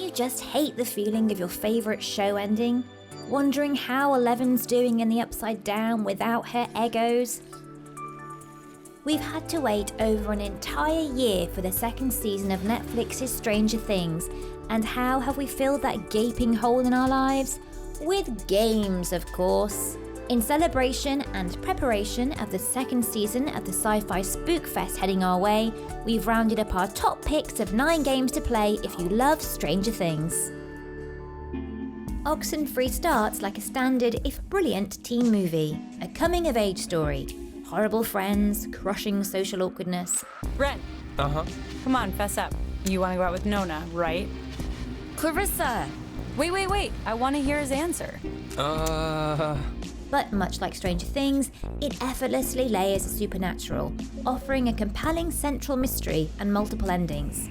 you just hate the feeling of your favourite show ending? Wondering how Eleven's doing in the Upside Down without her Eggos? We've had to wait over an entire year for the second season of Netflix's Stranger Things, and how have we filled that gaping hole in our lives? With games, of course. In celebration and preparation of the second season of the Sci-Fi Spookfest heading our way, we've rounded up our top picks of 9 games to play if you love Stranger Things. Oxenfree starts like a standard, if brilliant, teen movie. A coming-of-age story. Horrible friends, crushing social awkwardness. Ren. Uh-huh. Come on, fess up. You want to go out with Nona, right? Clarissa! Wait. I want to hear his answer. But much like Stranger Things, it effortlessly layers the supernatural, offering a compelling central mystery and multiple endings.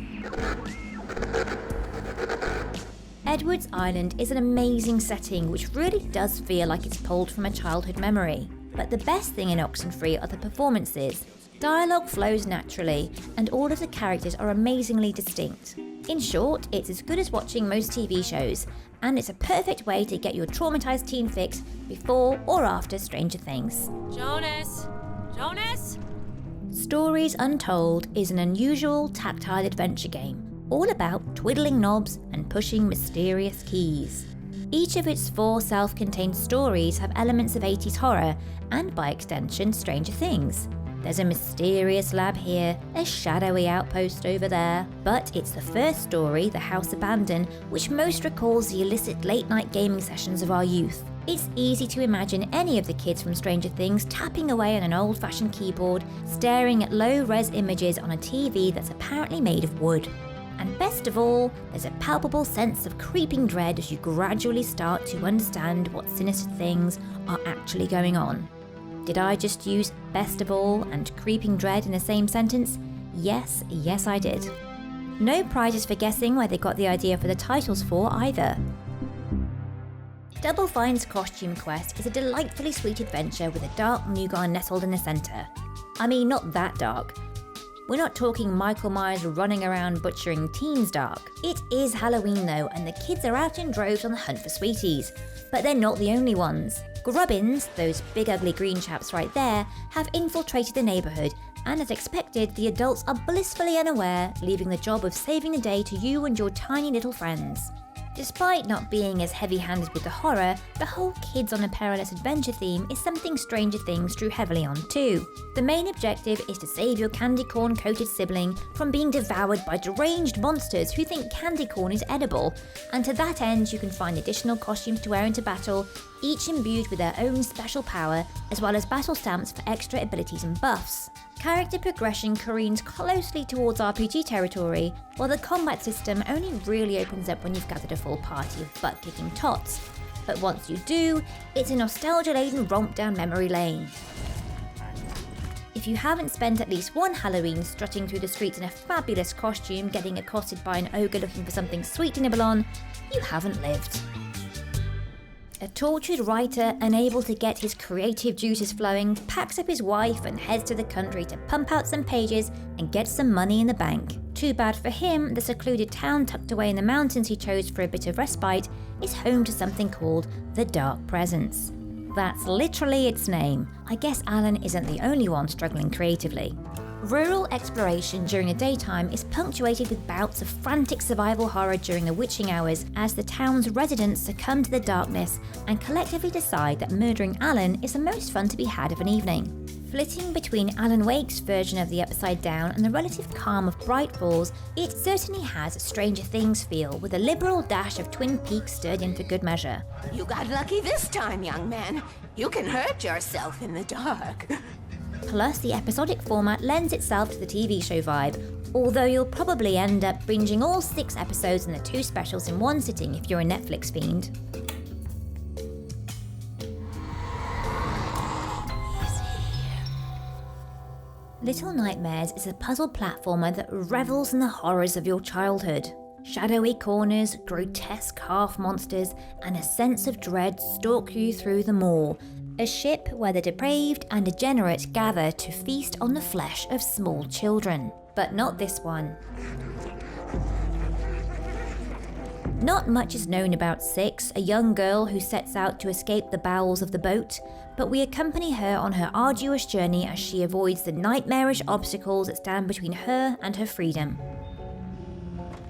Edward's Island is an amazing setting which really does feel like it's pulled from a childhood memory. But the best thing in Oxenfree are the performances. Dialogue flows naturally, and all of the characters are amazingly distinct. In short, it's as good as watching most TV shows, and it's a perfect way to get your traumatized teen fix before or after Stranger Things. Jonas! Stories Untold is an unusual tactile adventure game, all about twiddling knobs and pushing mysterious keys. Each of its 4 self-contained stories have elements of 80s horror, and by extension, Stranger Things. There's a mysterious lab here, a shadowy outpost over there, but it's the first story, The House Abandoned, which most recalls the illicit late-night gaming sessions of our youth. It's easy to imagine any of the kids from Stranger Things tapping away on an old-fashioned keyboard, staring at low-res images on a TV that's apparently made of wood. And best of all, there's a palpable sense of creeping dread as you gradually start to understand what sinister things are actually going on. Did I just use best of all and creeping dread in the same sentence? Yes, I did. No prizes for guessing where they got the idea for the titles for either. Double Fine's Costume Quest is a delightfully sweet adventure with a dark nougat nestled in the centre. I mean, not that dark. We're not talking Michael Myers running around butchering teens dark. It is Halloween though, and the kids are out in droves on the hunt for sweeties. But they're not the only ones. Grubbins, those big ugly green chaps right there, have infiltrated the neighbourhood, and as expected, the adults are blissfully unaware, leaving the job of saving the day to you and your tiny little friends. Despite not being as heavy-handed with the horror, the whole kids on a perilous adventure theme is something Stranger Things drew heavily on too. The main objective is to save your candy corn-coated sibling from being devoured by deranged monsters who think candy corn is edible, and to that end you can find additional costumes to wear into battle, each imbued with their own special power, as well as battle stamps for extra abilities and buffs. Character progression careens closely towards RPG territory, while the combat system only really opens up when you've gathered a full party of butt-kicking tots. But once you do, it's a nostalgia-laden romp down memory lane. If you haven't spent at least one Halloween strutting through the streets in a fabulous costume getting accosted by an ogre looking for something sweet to nibble on, you haven't lived. A tortured writer, unable to get his creative juices flowing, packs up his wife and heads to the country to pump out some pages and get some money in the bank. Too bad for him, the secluded town tucked away in the mountains he chose for a bit of respite is home to something called the Dark Presence. That's literally its name. I guess Alan isn't the only one struggling creatively. Rural exploration during the daytime is punctuated with bouts of frantic survival horror during the witching hours as the town's residents succumb to the darkness and collectively decide that murdering Alan is the most fun to be had of an evening. Flitting between Alan Wake's version of the Upside Down and the relative calm of Bright Falls, it certainly has a Stranger Things feel with a liberal dash of Twin Peaks stirred in for good measure. You got lucky this time, young man. You can hurt yourself in the dark. Plus, the episodic format lends itself to the TV show vibe, although you'll probably end up binging all 6 episodes and the 2 specials in one sitting if you're a Netflix fiend. Little Nightmares is a puzzle platformer that revels in the horrors of your childhood. Shadowy corners, grotesque half-monsters, and a sense of dread stalk you through them all. A ship where the depraved and degenerate gather to feast on the flesh of small children. But not this one. Not much is known about Six, a young girl who sets out to escape the bowels of the boat, but we accompany her on her arduous journey as she avoids the nightmarish obstacles that stand between her and her freedom.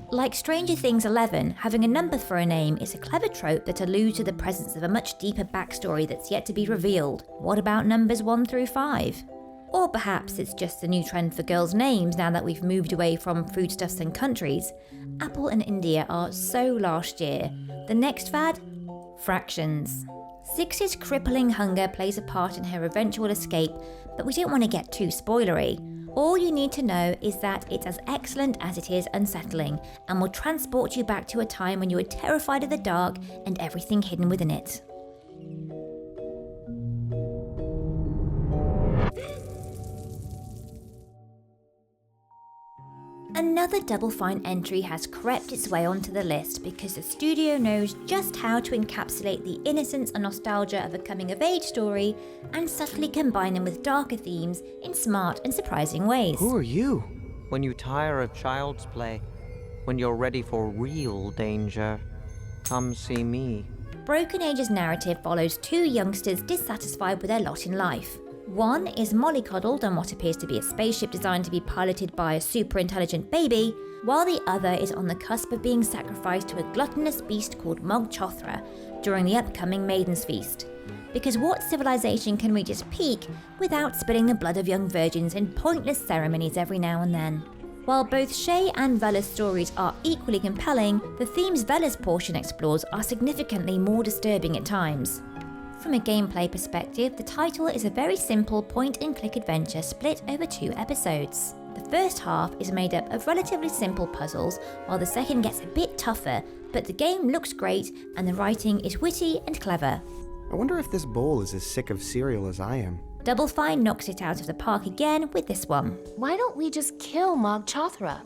Like Stranger Things 11, having a number for a name is a clever trope that alludes to the presence of a much deeper backstory that's yet to be revealed. What about numbers 1 through 5? Or perhaps it's just a new trend for girls' names now that we've moved away from foodstuffs and countries. Apple and India are so last year. The next fad? Fractions. Six's crippling hunger plays a part in her eventual escape, but we don't want to get too spoilery. All you need to know is that it's as excellent as it is unsettling, and will transport you back to a time when you were terrified of the dark and everything hidden within it. Another Double Fine entry has crept its way onto the list because the studio knows just how to encapsulate the innocence and nostalgia of a coming-of-age story and subtly combine them with darker themes in smart and surprising ways. Who are you? When you tire of child's play, when you're ready for real danger, come see me. Broken Age's narrative follows two youngsters dissatisfied with their lot in life. One is mollycoddled on what appears to be a spaceship designed to be piloted by a super intelligent baby, while the other is on the cusp of being sacrificed to a gluttonous beast called Mog Chothra during the upcoming Maiden's Feast. Because what civilization can reach its peak without spilling the blood of young virgins in pointless ceremonies every now and then? While both Shay and Vela's stories are equally compelling, the themes Vela's portion explores are significantly more disturbing at times. From a gameplay perspective, the title is a very simple point-and-click adventure split over 2 episodes. The first half is made up of relatively simple puzzles, while the second gets a bit tougher, but the game looks great and the writing is witty and clever. I wonder if this bowl is as sick of cereal as I am. Double Fine knocks it out of the park again with this one. Why don't we just kill Mog Chothra?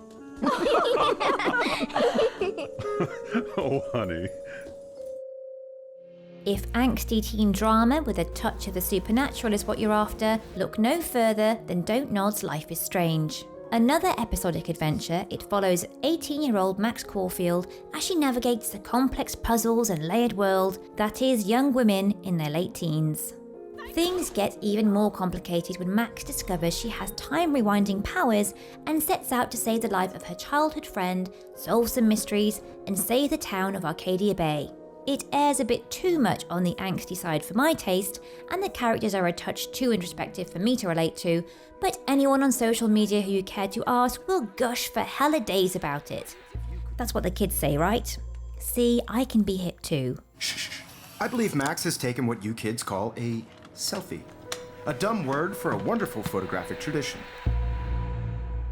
Oh, honey. If angsty teen drama with a touch of the supernatural is what you're after, look no further than Don't Nod's Life is Strange. Another episodic adventure, it follows 18-year-old Max Caulfield as she navigates the complex puzzles and layered world that is young women in their late teens. Things get even more complicated when Max discovers she has time rewinding powers and sets out to save the life of her childhood friend, solve some mysteries, and save the town of Arcadia Bay. It airs a bit too much on the angsty side for my taste, and the characters are a touch too introspective for me to relate to, but anyone on social media who you care to ask will gush for hella days about it. That's what the kids say, right? See, I can be hip too. I believe Max has taken what you kids call a selfie. A dumb word for a wonderful photographic tradition.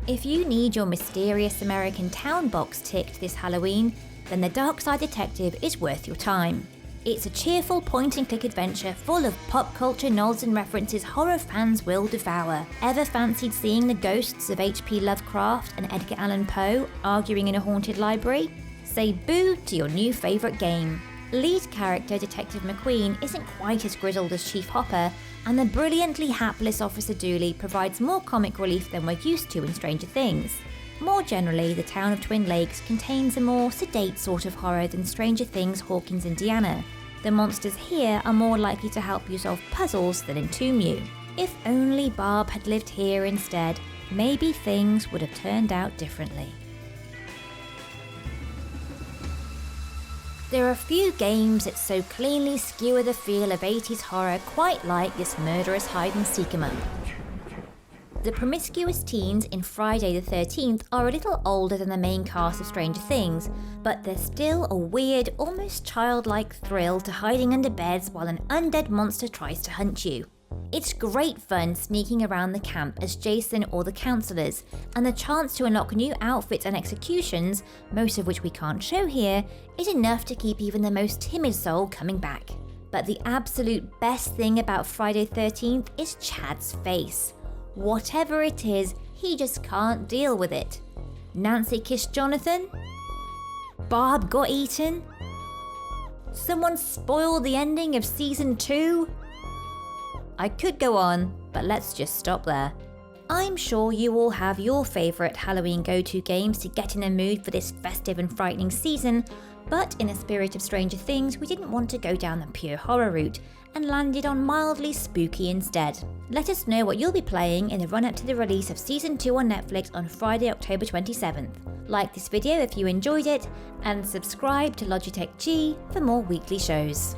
If you need your mysterious American town box ticked this Halloween, then the Darkside Detective is worth your time. It's a cheerful point-and-click adventure full of pop culture nods and references horror fans will devour. Ever fancied seeing the ghosts of H.P. Lovecraft and Edgar Allan Poe arguing in a haunted library? Say boo to your new favourite game. Lead character Detective McQueen isn't quite as grizzled as Chief Hopper, and the brilliantly hapless Officer Dooley provides more comic relief than we're used to in Stranger Things. More generally, the town of Twin Lakes contains a more sedate sort of horror than Stranger Things, Hawkins, Indiana. The monsters here are more likely to help you solve puzzles than entomb you. If only Barb had lived here instead, maybe things would have turned out differently. There are few games that so cleanly skewer the feel of 80s horror quite like this murderous hide-and-seek 'em up. The promiscuous teens in Friday the 13th are a little older than the main cast of Stranger Things, but there's still a weird, almost childlike thrill to hiding under beds while an undead monster tries to hunt you. It's great fun sneaking around the camp as Jason or the counselors, and the chance to unlock new outfits and executions, most of which we can't show here, is enough to keep even the most timid soul coming back. But the absolute best thing about Friday 13th is Chad's face. Whatever it is, he just can't deal with it. Nancy kissed Jonathan? Barb got eaten? Someone spoiled the ending of season 2? I could go on, but let's just stop there. I'm sure you all have your favourite Halloween go-to games to get in the mood for this festive and frightening season, but in a spirit of Stranger Things, we didn't want to go down the pure horror route and landed on mildly spooky instead. Let us know what you'll be playing in the run-up to the release of Season 2 on Netflix on Friday, October 27th. Like this video if you enjoyed it, and subscribe to Logitech G for more weekly shows.